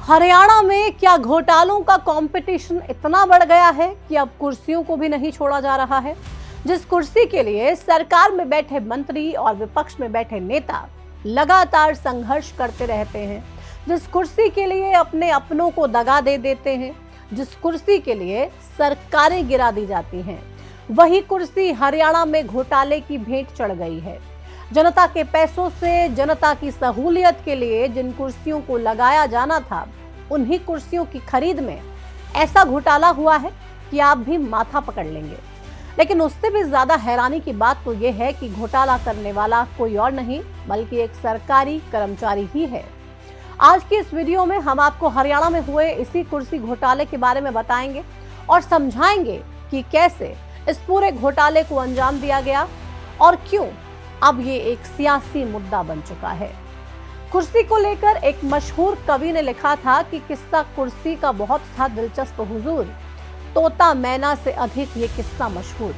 हरियाणा में क्या घोटालों का कंपटीशन इतना बढ़ गया है कि अब कुर्सियों को भी नहीं छोड़ा जा रहा है। जिस कुर्सी के लिए सरकार में बैठे मंत्री और विपक्ष में बैठे नेता लगातार संघर्ष करते रहते हैं, जिस कुर्सी के लिए अपने अपनों को दगा दे देते हैं, जिस कुर्सी के लिए सरकारें गिरा दी जाती हैं, वही कुर्सी हरियाणा में घोटाले की भेंट चढ़ गई है। जनता के पैसों से जनता की सहूलियत के लिए जिन कुर्सियों को लगाया जाना था, उन्हीं कुर्सियों की खरीद में ऐसा घोटाला हुआ है कि आप भी माथा पकड़ लेंगे। लेकिन उससे भी ज्यादा हैरानी की बात तो यह है कि घोटाला करने वाला कोई और नहीं बल्कि एक सरकारी कर्मचारी ही है। आज की इस वीडियो में हम आपको हरियाणा में हुए इसी कुर्सी घोटाले के बारे में बताएंगे और समझाएंगे कि कैसे इस पूरे घोटाले को अंजाम दिया गया और क्यों अब ये एक सियासी मुद्दा बन चुका है। कुर्सी को लेकर एक मशहूर कवि ने लिखा था कि किस्सा कुर्सी का बहुत था दिलचस्प हुजूर, तोता मैना से अधिक ये किस्सा मशहूर।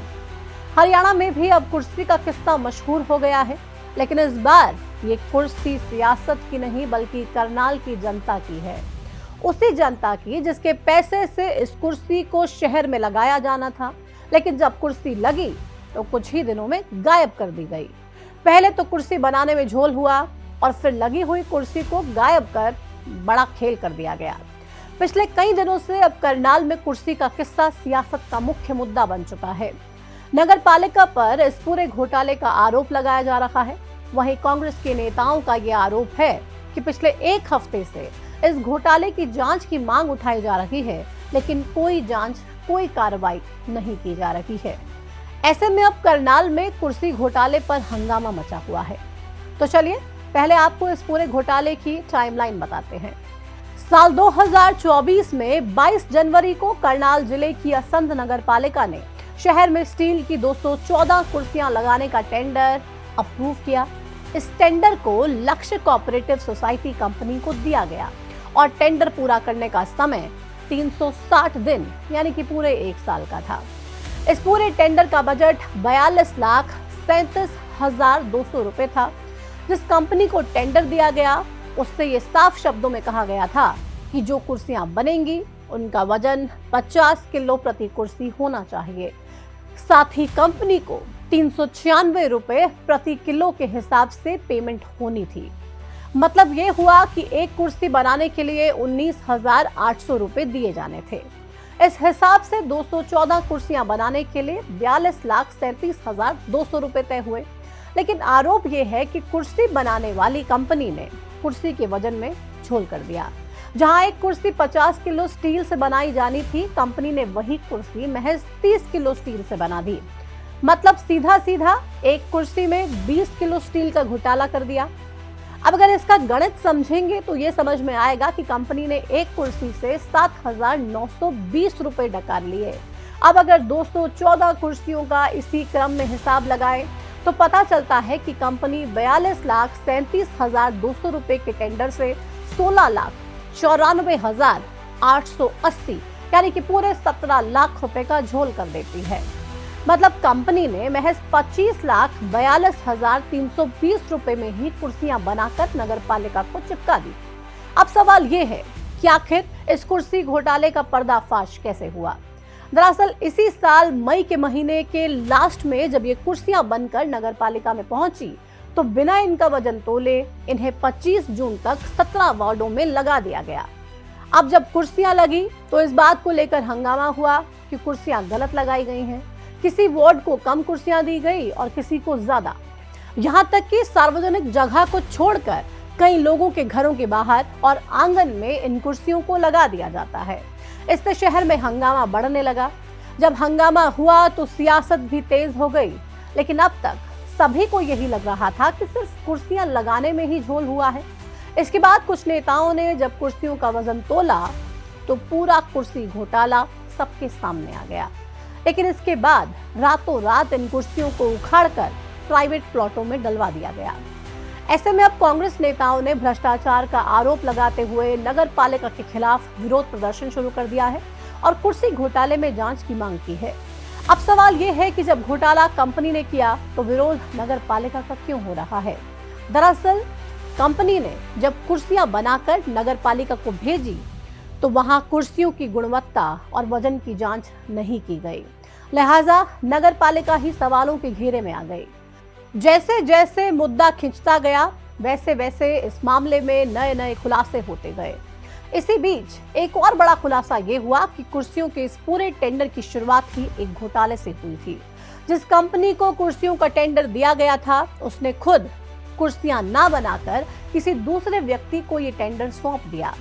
हरियाणा में भी अब कुर्सी का किस्सा मशहूर हो गया है, लेकिन इस बार ये कुर्सी सियासत की नहीं बल्कि करनाल की जनता की है। उसी जनता की जिसके पैसे से इस कुर्सी को शहर में लगाया जाना था, लेकिन जब कुर्सी लगी तो कुछ ही दिनों में गायब कर दी गई। पहले तो कुर्सी बनाने में झोल हुआ और फिर लगी हुई कुर्सी को गायब कर बड़ा खेल कर दिया गया। पिछले कई दिनों से अब करनाल में कुर्सी का किस्सा सियासत का मुख्य मुद्दा बन चुका है। नगर पालिका पर इस पूरे घोटाले का आरोप लगाया जा रहा है। वहीं कांग्रेस के नेताओं का यह आरोप है कि पिछले एक हफ्ते से इस घोटाले की जांच की मांग उठाई जा रही है, लेकिन कोई जांच, कोई कार्रवाई नहीं की जा रही है। ऐसे में अब करनाल में कुर्सी घोटाले पर हंगामा मचा हुआ है। तो चलिए पहले आपको इस पूरे घोटाले की टाइमलाइन बताते हैं। साल 2024 में 22 जनवरी को करनाल जिले की असंध नगर पालिका ने शहर में स्टील की 214 कुर्सियां लगाने का टेंडर अप्रूव किया। इस टेंडर को लक्ष्य कोऑपरेटिव सोसाइटी कंपनी को दिया गया और टेंडर पूरा करने का समय 360 दिन यानी कि पूरे एक साल का था। इस पूरे टेंडर का बजट 42,37,200 रुपए था। जिस कंपनी को टेंडर दिया गया उससे ये साफ शब्दों में कहा गया था कि जो कुर्सियां बनेंगी उनका वजन 50 किलो प्रति कुर्सी होना चाहिए। साथ ही कंपनी को 396 रुपए प्रति किलो के हिसाब से पेमेंट होनी थी। मतलब ये हुआ कि एक कुर्सी बनाने के लिए 19,800 रुपए दिए जाने थे। इस हिसाब से 214 कुर्सियां बनाने के लिए 42,37,200 रुपए तय हुए। लेकिन आरोप यह है कि कुर्सी बनाने वाली कंपनी ने कुर्सी के वजन में झोल कर दिया। जहां एक कुर्सी 50 किलो स्टील से बनाई जानी थी, कंपनी ने वही कुर्सी महज 30 किलो स्टील से बना दी। मतलब सीधा सीधा एक कुर्सी में 20 किलो स्टील का घोटाला कर दिया। अब अगर इसका गणित समझेंगे तो ये समझ में आएगा कि कंपनी ने एक कुर्सी से 7,920 रुपए डकार लिए। अब अगर 214 कुर्सियों का इसी क्रम में हिसाब लगाए तो पता चलता है कि कंपनी 42,37,200 रुपए के टेंडर से 16,94,880 यानी कि पूरे 17 लाख रुपए का झोल कर देती है। मतलब कंपनी ने महज 25,42,320 रुपए में ही कुर्सियां बनाकर नगर पालिका को चिपका दी। अब सवाल ये है कि आखिर इस कुर्सी घोटाले का पर्दाफाश कैसे हुआ। दरअसल इसी साल मई के महीने के लास्ट में जब ये कुर्सियां बनकर नगर पालिका में पहुंची तो बिना इनका वजन तोले इन्हें 25 जून तक 17 वार्डों में लगा दिया गया। अब जब कुर्सियां लगी तो इस बात को लेकर हंगामा हुआ कि कुर्सियां गलत लगाई गई हैं। किसी वार्ड को कम कुर्सियां दी गई और किसी को ज्यादा। यहां तक कि सार्वजनिक जगह को छोड़कर कई लोगों के घरों के बाहर और आंगन में इन कुर्सियों को लगा दिया जाता है। इससे शहर में हंगामा बढ़ने लगा। जब हंगामा हुआ तो सियासत भी तेज हो गई। लेकिन अब तक सभी को यही लग रहा था कि सिर्फ कुर्सियां लगाने में ही झोल हुआ है। इसके बाद कुछ नेताओं ने जब कुर्सियों का वजन तोला तो पूरा कुर्सी घोटाला सबके सामने आ गया। लेकिन इसके बाद रातों रात इन कुर्सियों को उखाड़कर प्राइवेट प्लॉटों में डलवा दिया गया। ऐसे में अब कांग्रेस नेताओं ने भ्रष्टाचार का आरोप लगाते हुए नगर पालिका के खिलाफ विरोध प्रदर्शन शुरू कर दिया है और कुर्सी घोटाले में जांच की मांग की है। अब सवाल ये है कि जब घोटाला कंपनी ने किया तो विरोध नगर पालिका का क्यों हो रहा है। दरअसल कंपनी ने जब कुर्सियां बनाकर नगर पालिका को भेजी तो वहां कुर्सियों की गुणवत्ता और वजन की जांच नहीं की गई। लिहाजा नगर पालिका ही सवालों के घेरे में आ गई। जैसे जैसे मुद्दा खिंचता गया वैसे वैसे इस मामले में नए नए खुलासे होते गए। इसी बीच एक और बड़ा खुलासा ये हुआ कि कुर्सियों के इस पूरे टेंडर की शुरुआत ही एक घोटाले से हुई थी। जिस कंपनी को कुर्सियों का टेंडर दिया गया था उसने खुद कुर्सियां ना बनाकर किसी दूसरे व्यक्ति को ये टेंडर सौंप दिया।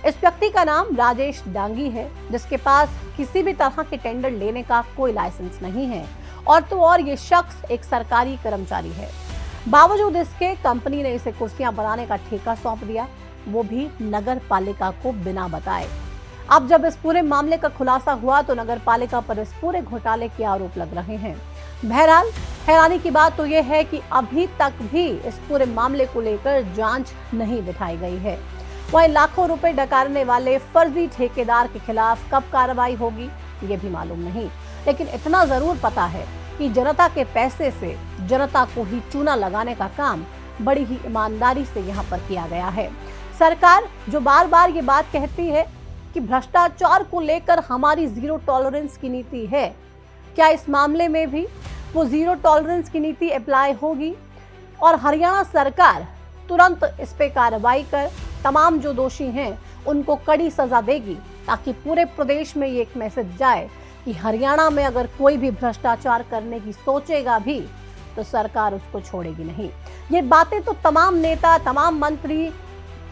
इस व्यक्ति का नाम राजेश डांगी है, जिसके पास किसी भी तरह के टेंडर लेने का कोई लाइसेंस नहीं है और तो और ये शख्स एक सरकारी कर्मचारी है। बावजूद इसके कंपनी ने इसे कुर्सियां बनाने का ठेका सौंप दिया, वो भी नगर पालिका को बिना बताए। अब जब इस पूरे मामले का खुलासा हुआ तो नगर पालिका पर इस पूरे घोटाले के आरोप लग रहे हैं। बहरहाल हैरानी की बात तो यह है कि अभी तक भी इस पूरे मामले को लेकर जांच नहीं बिठाई गई है। वहीं लाखों रुपए डकारने वाले फर्जी ठेकेदार के खिलाफ कब कार्रवाई होगी ये भी मालूम नहीं, लेकिन इतना जरूर पता है कि जनता के पैसे से जनता को ही चूना लगाने का काम बड़ी ही ईमानदारी से यहाँ पर किया गया है। सरकार जो बार बार ये बात कहती है कि भ्रष्टाचार को लेकर हमारी जीरो टॉलरेंस की नीति है, क्या इस मामले में भी वो जीरो टॉलरेंस की नीति अप्लाई होगी और हरियाणा सरकार तुरंत इस पे कार्रवाई कर तमाम जो दोषी हैं उनको कड़ी सजा देगी, ताकि पूरे प्रदेश में ये एक मैसेज जाए कि हरियाणा में अगर कोई भी भ्रष्टाचार करने की सोचेगा भी तो सरकार उसको छोड़ेगी नहीं। ये बातें तो तमाम नेता तमाम मंत्री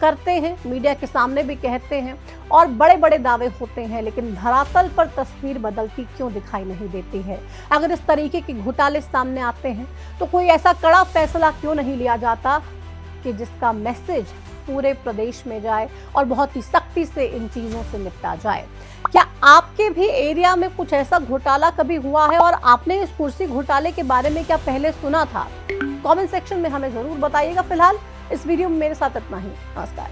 करते हैं, मीडिया के सामने भी कहते हैं और बड़े बड़े दावे होते हैं, लेकिन धरातल पर तस्वीर बदलती क्यों दिखाई नहीं देती है। अगर इस तरीके के घोटाले सामने आते हैं तो कोई ऐसा कड़ा फैसला क्यों नहीं लिया जाता कि जिसका मैसेज पूरे प्रदेश में जाए और बहुत ही सख्ती से इन चीजों से निपटा जाए। क्या आपके भी एरिया में कुछ ऐसा घोटाला कभी हुआ है और आपने इस कुर्सी घोटाले के बारे में क्या पहले सुना था? कमेंट सेक्शन में हमें जरूर बताइएगा। फिलहाल इस वीडियो में मेरे साथ इतना ही। नमस्कार।